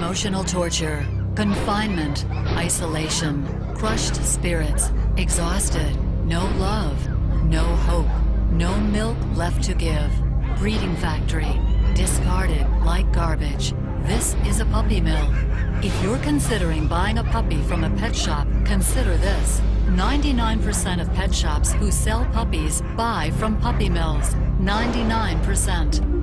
Emotional torture, confinement, isolation, crushed spirits, exhausted, no love, no hope, no milk left to give, breeding factory, discarded like garbage. This is a puppy mill. If you're considering buying a puppy from a pet shop, consider this. 99% of pet shops who sell puppies buy from puppy mills. 99%.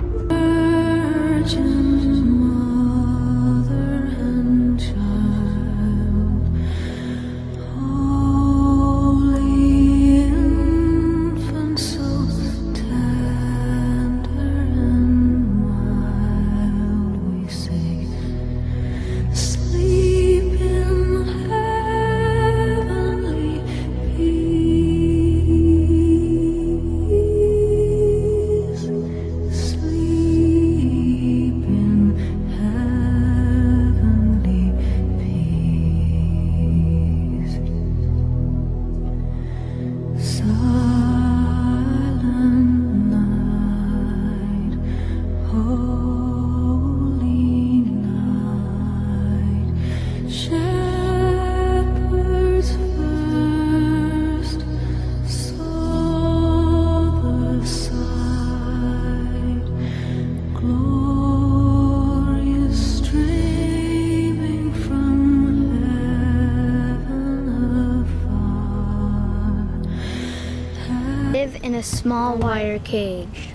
In a small wire cage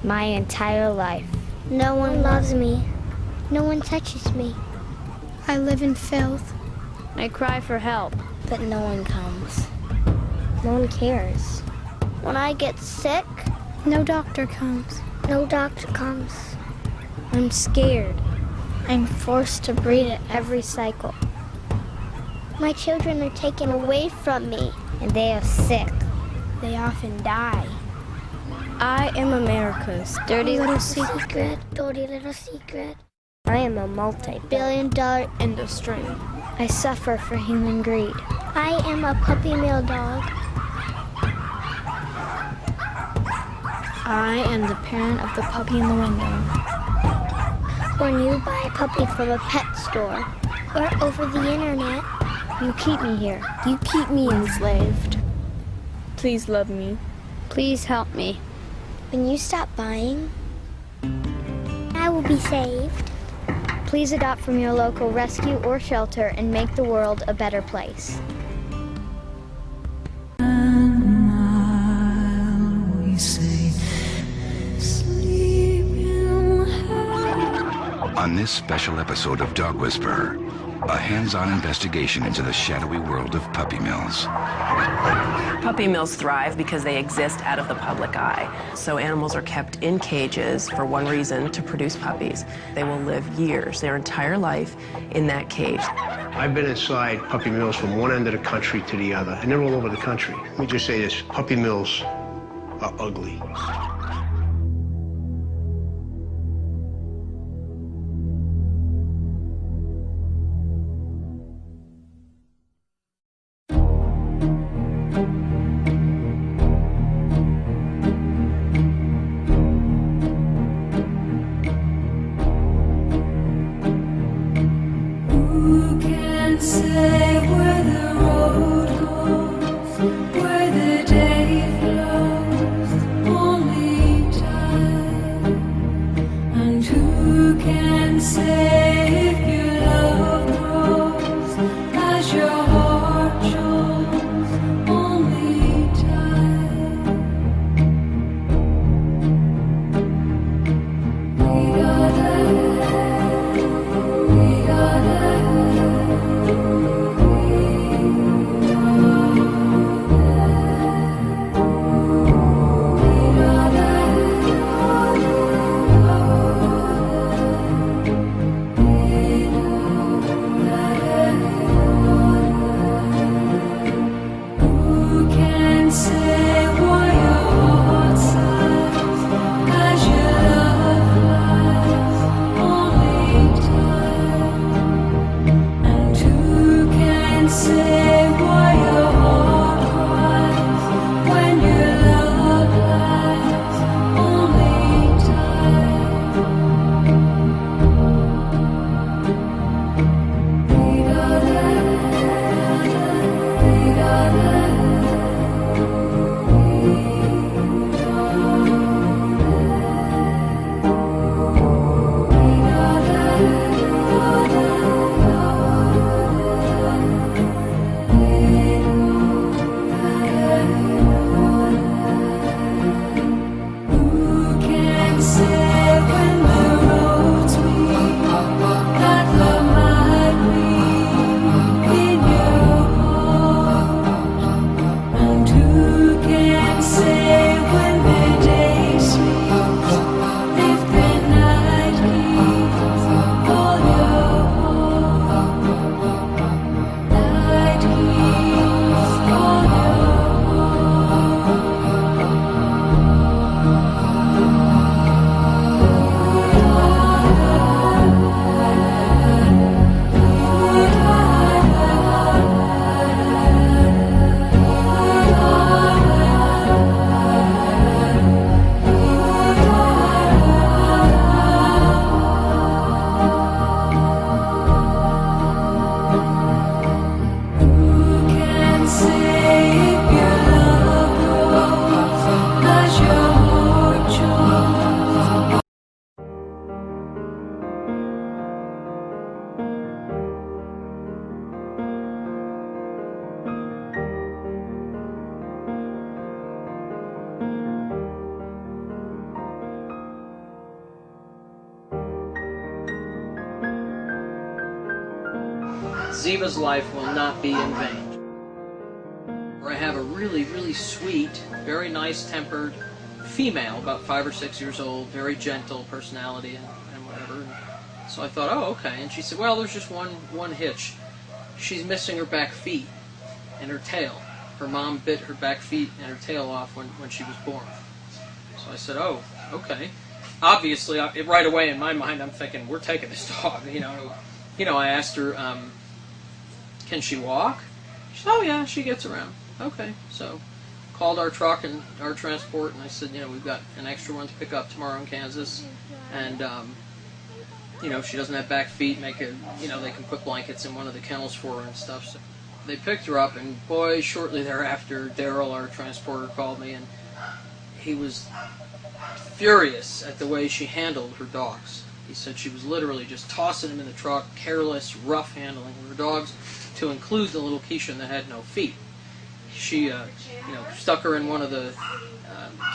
my entire life. No one loves me. No one touches me. I live in filth. I cry for help, but no one comes. No one cares. When I get sick, no doctor comes. No doctor comes. I'm scared. I'm forced to breed at every cycle. My children are taken away from me, and they are sick. They often die. I am America's dirty little secret. Dirty little secret. I am a multi-billion-dollar industry. I suffer for human greed. I am a puppy mill dog. I am the parent of the puppy in the window. When you buy a puppy from a pet store or over the internet, you keep me here. You keep me enslaved. Please love me. Please help me. When you stop buying, I will be saved. Please adopt from your local rescue or shelter and make the world a better place. On this special episode of Dog Whisperer, a hands-on investigation into the shadowy world of puppy mills. Puppy mills thrive because they exist out of the public eye. So animals are kept in cages for one reason, to produce puppies. They will live years, their entire life, in that cage. I've been inside puppy mills from one end of the country to the other, and they're all over the country. Let me just say this, puppy mills are ugly. Ziva's life will not be in vain. I have a really, really sweet, very nice-tempered female, about 5 or 6 years old, very gentle personality and whatever. And so I thought, oh, okay. And she said, well, there's just one hitch. She's missing her back feet and her tail. Her mom bit her back feet and her tail off when she was born. So I said, oh, okay. Obviously, right away in my mind, I'm thinking, we're taking this dog. You know, I asked her, can she walk? She said, oh yeah, she gets around. Okay, so called our truck and our transport, and I said, you know, we've got an extra one to pick up tomorrow in Kansas, and you know, she doesn't have back feet. You know, they can put blankets in one of the kennels for her and stuff. So they picked her up, and boy, shortly thereafter, Daryl, our transporter, called me, and he was furious at the way she handled her dogs. He said she was literally just tossing them in the truck, careless, rough handling of her dogs, to include the little Keishan that had no feet. She, you know, stuck her in one of the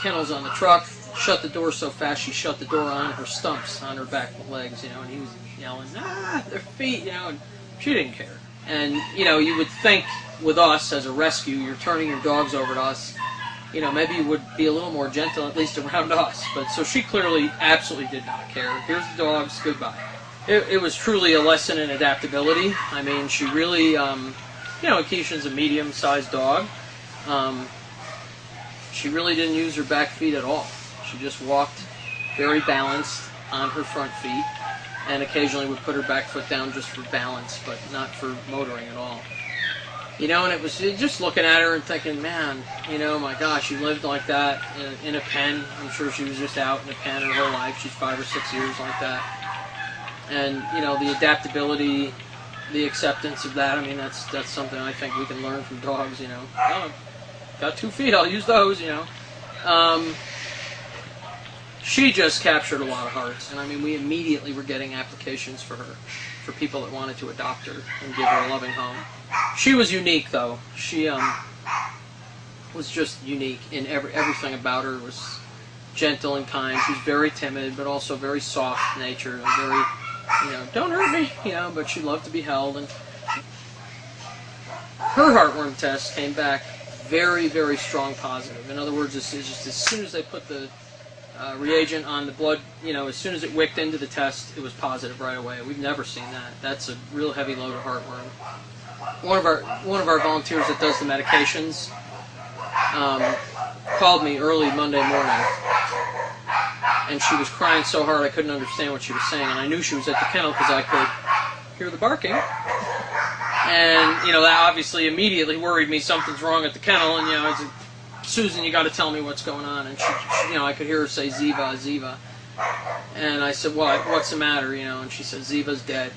kennels on the truck, shut the door so fast she shut the door on her stumps on her back legs, you know, and he was yelling, ah, their feet, you know, and she didn't care. And, you know, you would think with us as a rescue, you're turning your dogs over to us, you know, maybe you would be a little more gentle, at least around us. But so she clearly absolutely did not care. Here's the dogs, goodbye. It was truly a lesson in adaptability. I mean, she really, you know, Keishan's a medium-sized dog. She really didn't use her back feet at all. She just walked very balanced on her front feet, and occasionally would put her back foot down just for balance, but not for motoring at all. You know, and it was just looking at her and thinking, man, you know, my gosh, you lived like that in a pen. I'm sure she was just out in a pen her whole life. She's 5 or 6 years like that. And, you know, the adaptability, the acceptance of that, I mean, that's something I think we can learn from dogs, you know. Oh, got 2 feet, I'll use those, you know. She just captured a lot of hearts. And, I mean, we immediately were getting applications for her, for people that wanted to adopt her and give her a loving home. She was unique, though. She was just unique in everything about her. Was gentle and kind. She was very timid, but also very soft-natured and very, you know, don't hurt me, you know, but she loved to be held. And her heartworm test came back very, very strong positive. In other words, it's just as soon as they put the reagent on the blood, you know, as soon as it wicked into the test, it was positive right away. We've never seen that. That's a real heavy load of heartworm. One of our volunteers that does the medications called me early Monday morning, and she was crying so hard I couldn't understand what she was saying, and I knew she was at the kennel because I could hear the barking. And, you know, that obviously immediately worried me. Something's wrong at the kennel, and, you know, I said, Susan, you got to tell me what's going on. And she, you know, I could hear her say, Ziva, Ziva. And I said, well, what's the matter, you know? And she said, Ziva's dead.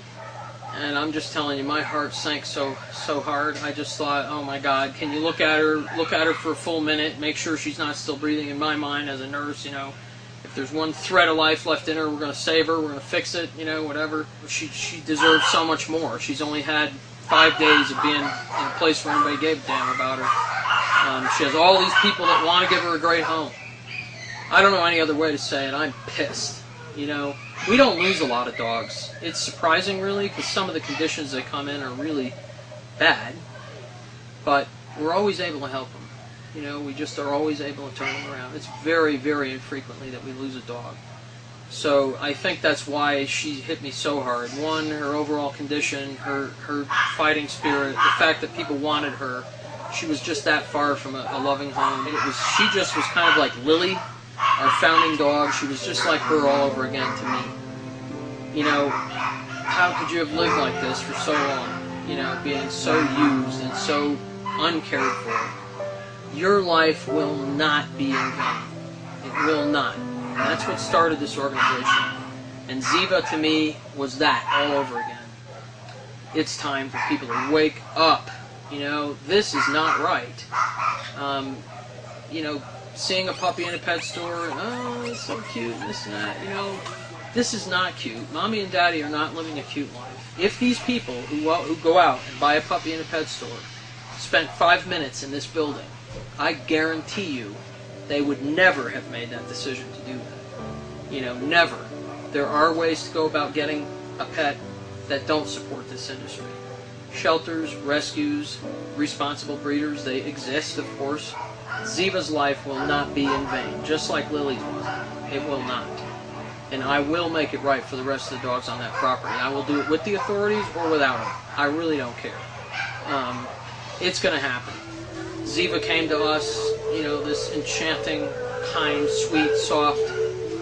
And I'm just telling you, my heart sank so hard. I just thought, oh my God, can you look at her for a full minute, make sure she's not still breathing? In my mind, as a nurse, you know, if there's one thread of life left in her, we're going to save her, we're going to fix it, you know, whatever. She deserves so much more. She's only had 5 days of being in a place where anybody gave a damn about her. She has all these people that want to give her a great home. I don't know any other way to say it. I'm pissed. You know, we don't lose a lot of dogs. It's surprising, really, because some of the conditions they come in are really bad. But we're always able to help them. You know, we just are always able to turn them around. It's very, very infrequently that we lose a dog. So I think that's why she hit me so hard. One, her overall condition, her fighting spirit, the fact that people wanted her. She was just that far from a loving home. She just was kind of like Lily, our founding dog. She was just like her all over again to me. You know, how could you have lived like this for so long? You know, being so used and so uncared for. Your life will not be in vain. It will not. And that's what started this organization. And Ziva, to me, was that all over again. It's time for people to wake up. You know, this is not right. You know, seeing a puppy in a pet store, oh, it's so cute, this and that, you know, this is not cute. Mommy and Daddy are not living a cute life. If these people who go out and buy a puppy in a pet store spent 5 minutes in this building, I guarantee you they would never have made that decision to do that. You know, never. There are ways to go about getting a pet that don't support this industry. shelters, rescues, responsible breeders, they exist, of course. Ziva's life will not be in vain, just like Lily's was. It will not. And I will make it right for the rest of the dogs on that property. I will do it with the authorities or without them. I really don't care. It's going to happen. Ziva came to us, you know, this enchanting, kind, sweet, soft,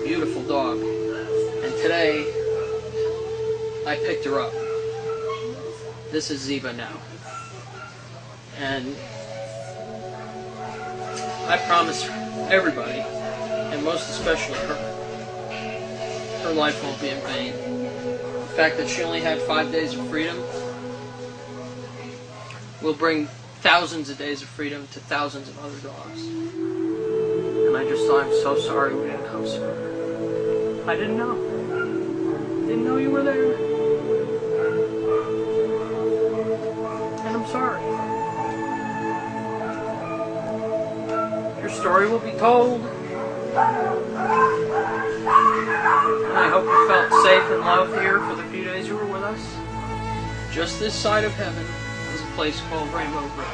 beautiful dog. And today, I picked her up. This is Ziva now. And I promise everybody, and most especially her life won't be in vain. The fact that she only had 5 days of freedom will bring thousands of days of freedom to thousands of other dogs. And I just thought, I'm so sorry we didn't come sooner. I didn't know. Didn't know you were there. And I'm sorry. Your story will be told. And I hope you felt safe and loved here for the few days you were with us. Just this side of heaven is a place called Rainbow Bridge.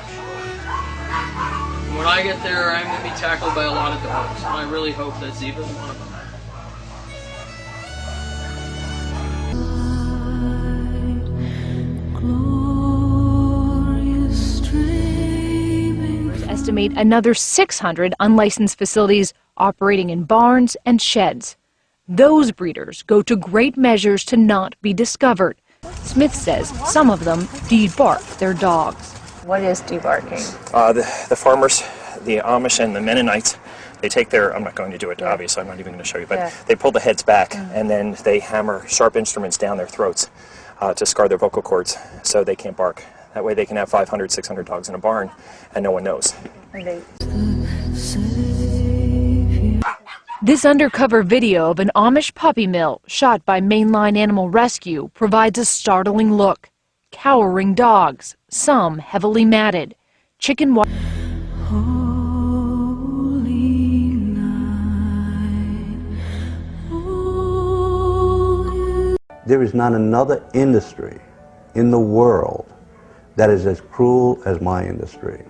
And when I get there, I'm going to be tackled by a lot of dogs, and I really hope that Ziva is one of them. Estimate another 600 unlicensed facilities operating in barns and sheds. Those breeders go to great measures to not be discovered. Smith says some of them debark their dogs. What is debarking? The farmers, the Amish and the Mennonites, they take their, I'm not going to do it, obviously, I'm not even going to show you, but they pull the heads back and then they hammer sharp instruments down their throats to scar their vocal cords so they can't bark. That way they can have 500, 600 dogs in a barn and no one knows. This undercover video of an Amish puppy mill shot by Mainline Animal Rescue provides a startling look. Cowering dogs, some heavily matted. Chicken water. There is not another industry in the world that is as cruel as my industry.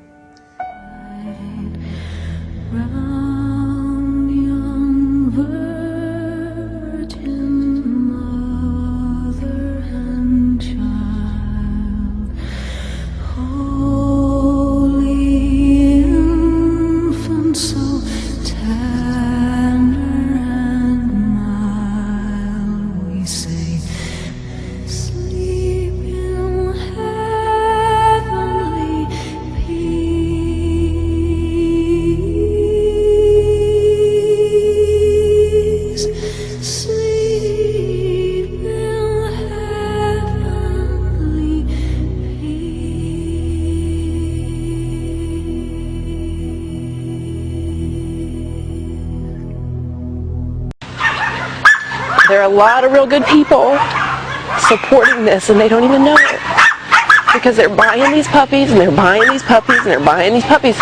There are a lot of real good people supporting this, and they don't even know it. Because they're buying these puppies, and they're buying these puppies, and they're buying these puppies.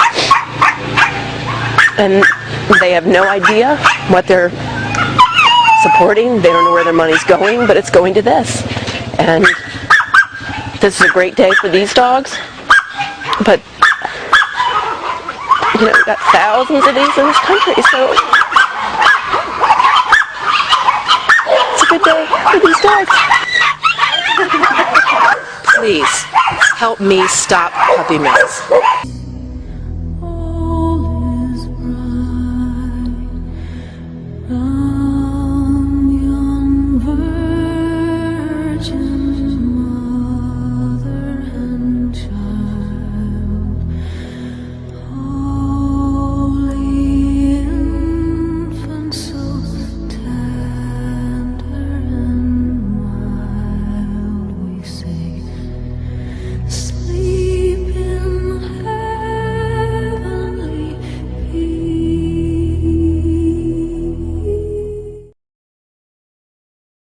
And they have no idea what they're supporting. They don't know where their money's going, but it's going to this. And this is a great day for these dogs. But, you know, we've got thousands of these in this country, so good day for these dogs. Please help me stop puppy mills.